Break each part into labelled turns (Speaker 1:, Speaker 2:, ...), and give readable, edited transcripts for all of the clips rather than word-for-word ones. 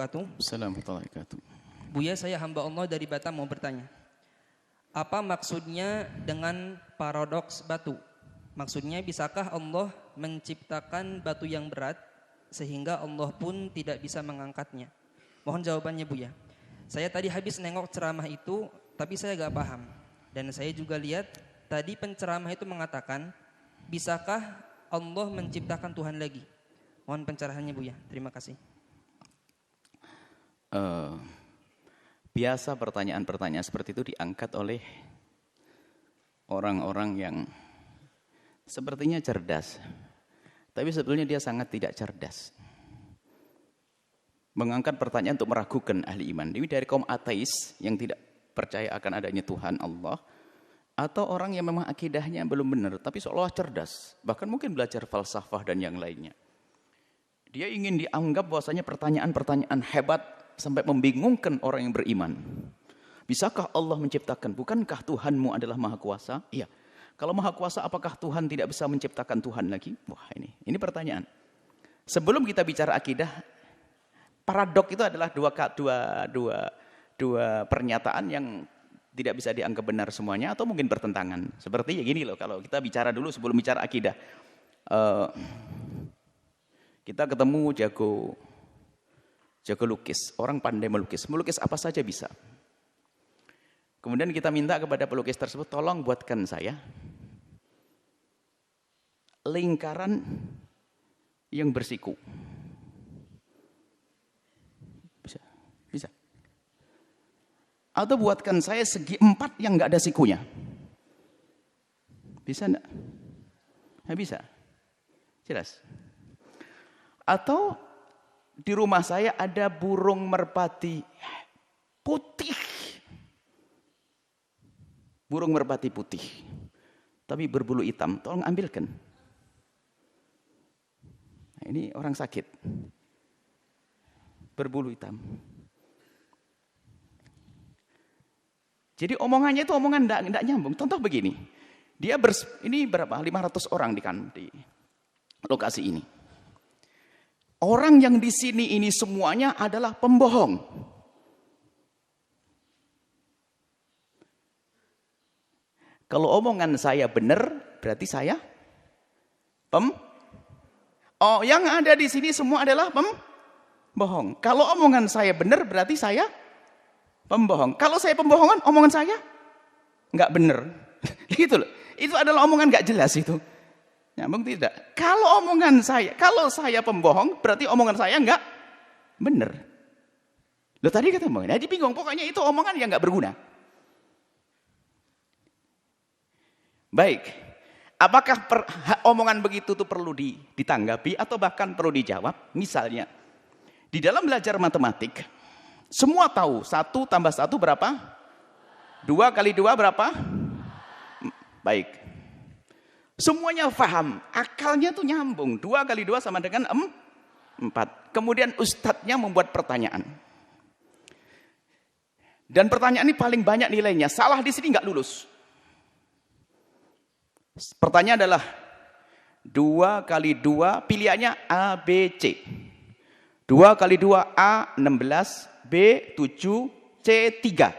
Speaker 1: wabarakatuh.
Speaker 2: Assalamualaikum warahmatullahi wabarakatuh.
Speaker 1: Buya, saya hamba Allah dari Batam mau bertanya. Apa maksudnya dengan paradoks batu? Maksudnya, bisakah Allah menciptakan batu yang berat sehingga Allah pun tidak bisa mengangkatnya? Mohon jawabannya, Buya. Saya tadi habis nengok ceramah itu, tapi saya gak paham. Dan saya juga lihat tadi penceramah itu mengatakan, bisakah Allah menciptakan Tuhan lagi? Mohon pencerahannya, Buya. Terima kasih.
Speaker 2: Biasa pertanyaan-pertanyaan seperti itu diangkat oleh orang-orang yang sepertinya cerdas, tapi sebetulnya dia sangat tidak cerdas. Mengangkat pertanyaan untuk meragukan ahli iman. Ini dari kaum ateis yang tidak percaya akan adanya Tuhan Allah, atau orang yang memang akidahnya belum benar, tapi seolah cerdas, bahkan mungkin belajar falsafah dan yang lainnya. Dia ingin dianggap bahwasanya pertanyaan-pertanyaan hebat sampai membingungkan orang yang beriman. Bisakah Allah menciptakan? Bukankah Tuhanmu adalah Maha Kuasa? Iya. Kalau Maha Kuasa, apakah Tuhan tidak bisa menciptakan Tuhan lagi? Wah, ini pertanyaan. Sebelum kita bicara akidah, paradok itu adalah dua pernyataan yang tidak bisa dianggap benar semuanya atau mungkin bertentangan. Seperti ya gini loh, kalau kita bicara dulu sebelum bicara akidah. Kita ketemu jago lukis, orang pandai melukis apa saja bisa. Kemudian kita minta kepada pelukis tersebut, tolong buatkan saya lingkaran yang bersiku. Bisa. Atau buatkan saya segi 4 yang nggak ada sikunya. Bisa enggak? Nggak bisa. Jelas. Atau di rumah saya ada burung merpati putih. Burung merpati putih. Tapi berbulu hitam. Tolong ambilkan. Nah, ini orang sakit. Berbulu hitam. Jadi omongannya itu omongan enggak nyambung. Contoh begini. Ini berapa? 500 orang di lokasi ini. Orang yang di sini ini semuanya adalah pembohong. Kalau omongan saya benar, berarti saya yang ada di sini semua adalah pembohong. Kalau omongan saya benar, berarti saya pembohong. Kalau saya pembohongan, omongan saya nggak benar. Gitu loh. Itu adalah omongan nggak jelas itu. Nyambung tidak? Kalau saya pembohong, berarti omongan saya enggak benar. Loh tadi kata omongan, jadi bingung. Pokoknya itu omongan yang enggak berguna. Baik, apakah omongan begitu itu perlu ditanggapi atau bahkan perlu dijawab? Misalnya, di dalam belajar matematik, semua tahu 1 tambah 1 berapa? 2 kali 2 berapa? Baik. Semuanya paham, akalnya tuh nyambung. 2 kali 2 sama dengan 4. Kemudian ustadznya membuat pertanyaan. Dan pertanyaan ini paling banyak nilainya. Salah di sini nggak lulus. Pertanyaan adalah 2 kali 2, pilihannya A, B, C. 2 kali 2, A, 16, B, 7, C, 3.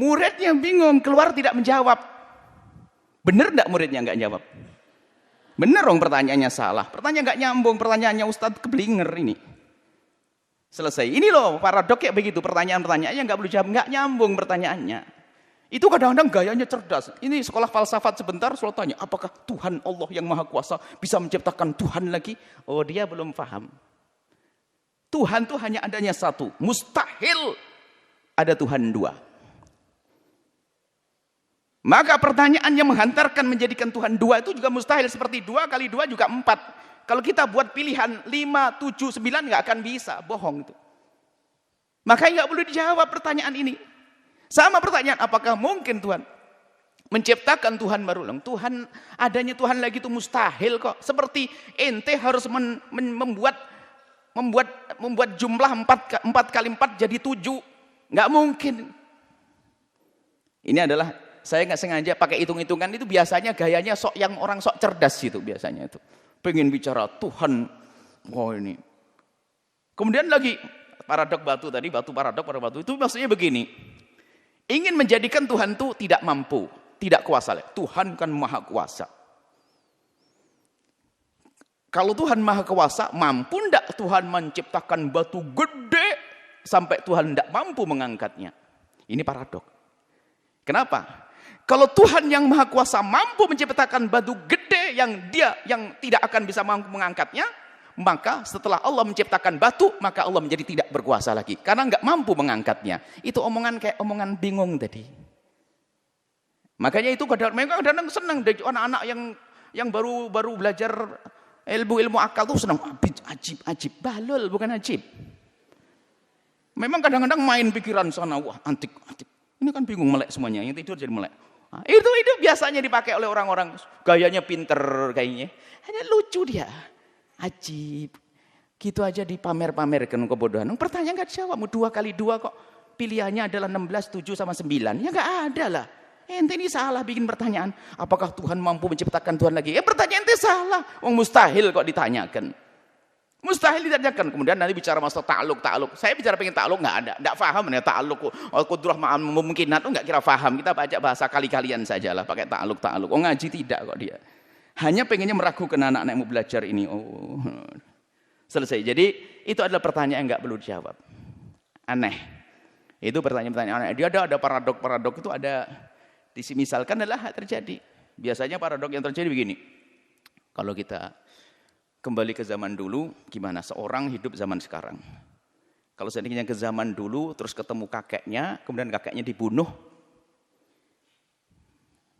Speaker 2: Muridnya bingung, keluar tidak menjawab. Benar enggak muridnya enggak jawab? Benar dong, pertanyaannya salah. Pertanyaan enggak nyambung, pertanyaannya Ustadz keblinger ini. Selesai. Ini loh paradok kayak begitu, pertanyaan-pertanyaannya enggak perlu jawab, enggak nyambung pertanyaannya. Itu kadang-kadang gayanya cerdas. Ini sekolah falsafat sebentar, selalu tanya, apakah Tuhan Allah yang Maha Kuasa bisa menciptakan Tuhan lagi? Oh, dia belum paham. Tuhan itu hanya adanya satu. Mustahil ada Tuhan 2. Maka pertanyaan yang menghantarkan menjadikan Tuhan 2 itu juga mustahil. Seperti 2 kali 2 juga 4. Kalau kita buat pilihan 5, 7, 9 nggak akan bisa. Bohong itu. Makanya nggak perlu dijawab pertanyaan ini. Sama pertanyaan, apakah mungkin Tuhan menciptakan Tuhan baru? Tuhan, adanya Tuhan lagi itu mustahil kok. Seperti ente harus membuat jumlah 4 kali 4 jadi 7. Nggak mungkin. Ini adalah, saya nggak sengaja pakai hitung-hitungan itu, biasanya gayanya orang sok cerdas gitu biasanya itu. pengen bicara Tuhan. Wah ini. Kemudian lagi paradok batu tadi, paradok itu maksudnya begini. Ingin menjadikan Tuhan itu tidak mampu, tidak kuasa. Tuhan kan maha kuasa. Kalau Tuhan maha kuasa, mampu enggak Tuhan menciptakan batu gede sampai Tuhan enggak mampu mengangkatnya? Ini paradok. Kenapa? Kalau Tuhan yang maha kuasa mampu menciptakan batu gede yang tidak akan bisa mampu mengangkatnya, maka setelah Allah menciptakan batu, maka Allah menjadi tidak berkuasa lagi. Karena nggak mampu mengangkatnya. Itu omongan kayak omongan bingung tadi. Makanya itu kadang-kadang senang dari anak-anak yang baru belajar ilmu akal tuh senang. Ajib. Balul bukan ajib. Memang kadang-kadang main pikiran sana. Wah antik. Ini kan bingung melek semuanya. Yang tidur jadi melek. Nah, itu biasanya dipakai oleh orang-orang gayanya pinter kayaknya. Hanya lucu dia. Ajib. Gitu aja dipamer-pamerkan kebodohan. Pertanyaan nggak dijawab. 2 kali 2 kok pilihannya adalah 16, 7 sama 9. Ya nggak ada lah. Ente ini salah bikin pertanyaan. Apakah Tuhan mampu menciptakan Tuhan lagi? Ya pertanyaan ente salah. Mustahil kok ditanyakan. Mustahil ditanyakan. Kemudian nanti bicara masalah ta'aluk. Saya bicara pengen ta'aluk nggak ada. Nggak paham ya ta'aluk. Qudrah memungkinat nggak kira paham. Kita baca bahasa kali-kalian saja lah pakai ta'aluk. Oh ngaji tidak kok dia. Hanya pengennya meragukan anak-anak yang mau belajar ini. Oh, selesai. Jadi itu adalah pertanyaan yang nggak perlu dijawab. Aneh. Itu pertanyaan-pertanyaan aneh. Dia ada paradok itu ada. Misalkan adalah terjadi. Biasanya paradok yang terjadi begini. Kalau kita kembali ke zaman dulu, gimana seorang hidup zaman sekarang? Kalau seandainya ke zaman dulu, terus ketemu kakeknya, kemudian kakeknya dibunuh.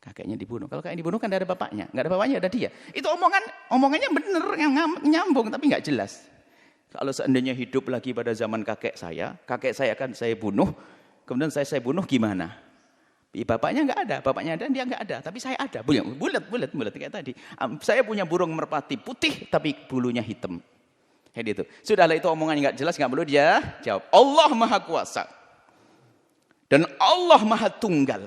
Speaker 2: Kakeknya dibunuh. Kalau kakeknya dibunuh kan ada bapaknya. Nggak ada bapaknya, ada dia. Itu omongannya bener, nyambung, tapi nggak jelas. Kalau seandainya hidup lagi pada zaman kakek saya kan saya bunuh, kemudian saya bunuh gimana? Bapaknya nggak ada, bapaknya ada, dia nggak ada, tapi saya ada. Bulat kayak tadi. Saya punya burung merpati putih, tapi bulunya hitam. Kayak gitu. Sudahlah itu omongannya nggak jelas, nggak perlu dia jawab. Allah Maha Kuasa dan Allah Maha Tunggal.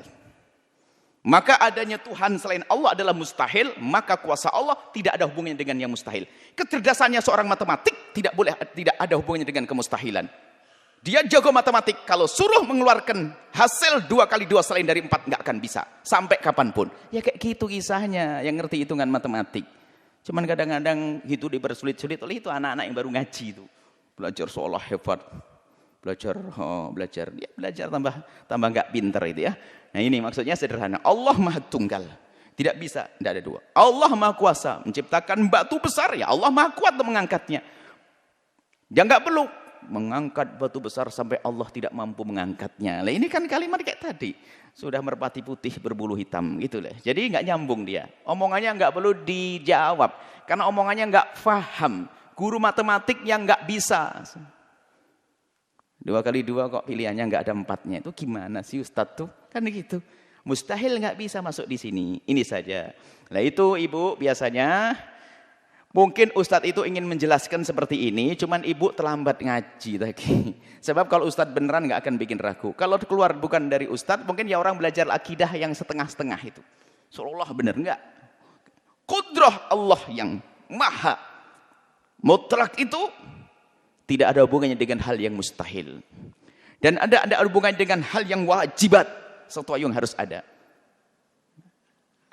Speaker 2: Maka adanya Tuhan selain Allah adalah mustahil, maka kuasa Allah tidak ada hubungannya dengan yang mustahil. Kecerdasannya seorang matematik tidak ada hubungannya dengan kemustahilan. Dia jago matematik, kalau suruh mengeluarkan hasil 2 kali 2 selain dari 4 nggak akan bisa sampai kapanpun. Ya kayak gitu kisahnya yang ngerti hitungan matematik. Cuman kadang-kadang gitu dipersulit-sulit oleh itu anak-anak yang baru ngaji itu. Belajar seolah hebat. Belajar tambah nggak pinter itu ya. Nah ini maksudnya sederhana. Allah Maha Tunggal. Tidak bisa, tidak ada 2. Allah Maha Kuasa menciptakan batu besar, ya Allah Maha Kuat untuk mengangkatnya. Dia nggak perlu mengangkat batu besar sampai Allah tidak mampu mengangkatnya. Lah ini kan kalimat kayak tadi. Sudah merpati putih berbulu hitam gitu lah. Jadi nggak nyambung dia. Omongannya nggak perlu dijawab karena omongannya nggak paham. Guru matematik yang nggak bisa. 2 kali 2 kok pilihannya nggak ada 4-nya. Itu gimana sih Ustadz tuh? Kan gitu. Mustahil nggak bisa masuk di sini. Ini saja. Nah itu Ibu biasanya mungkin Ustadz itu ingin menjelaskan seperti ini, cuman ibu terlambat ngaji tadi. Sebab kalau Ustadz beneran nggak akan bikin ragu. Kalau keluar bukan dari Ustadz, mungkin ya orang belajar akidah yang setengah-setengah itu. Seolah bener enggak. Qudrah Allah yang maha mutlak itu tidak ada hubungannya dengan hal yang mustahil. Dan ada hubungannya dengan hal yang wajibat. Sesuatu yang harus ada.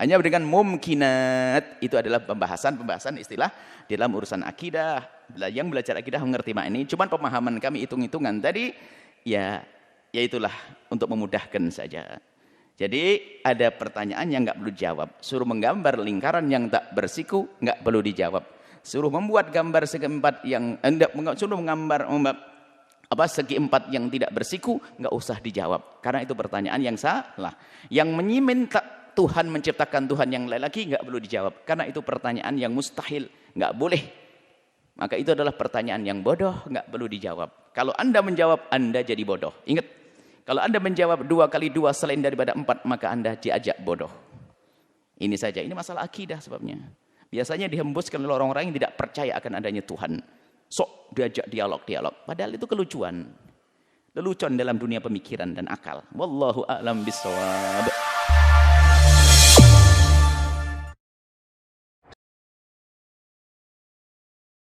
Speaker 2: Hanya dengan mumkinat, itu adalah pembahasan istilah dalam urusan akidah. Yang belajar akidah mengerti makna ini. Cuman pemahaman kami hitung-hitungan tadi, ya itulah untuk memudahkan saja. Jadi ada pertanyaan yang nggak perlu dijawab. Suruh menggambar lingkaran yang tak bersiku, nggak perlu dijawab. Suruh membuat gambar segi empat yang suruh menggambar segi empat yang tidak bersiku, nggak usah dijawab. Karena itu pertanyaan yang salah. Yang menyiminta Tuhan menciptakan Tuhan yang lain lagi nggak perlu dijawab karena itu pertanyaan yang mustahil, nggak boleh. Maka itu adalah pertanyaan yang bodoh, nggak perlu dijawab. Kalau Anda menjawab, Anda jadi bodoh. Ingat, kalau Anda menjawab 2 kali 2 selain daripada 4, maka Anda diajak bodoh. Ini saja, ini masalah akidah sebabnya. Biasanya dihembuskan oleh orang-orang yang tidak percaya akan adanya Tuhan. Sok diajak dialog. Padahal itu kelucuan. Lelucon dalam dunia pemikiran dan akal. Wallahu a'lam bishawab.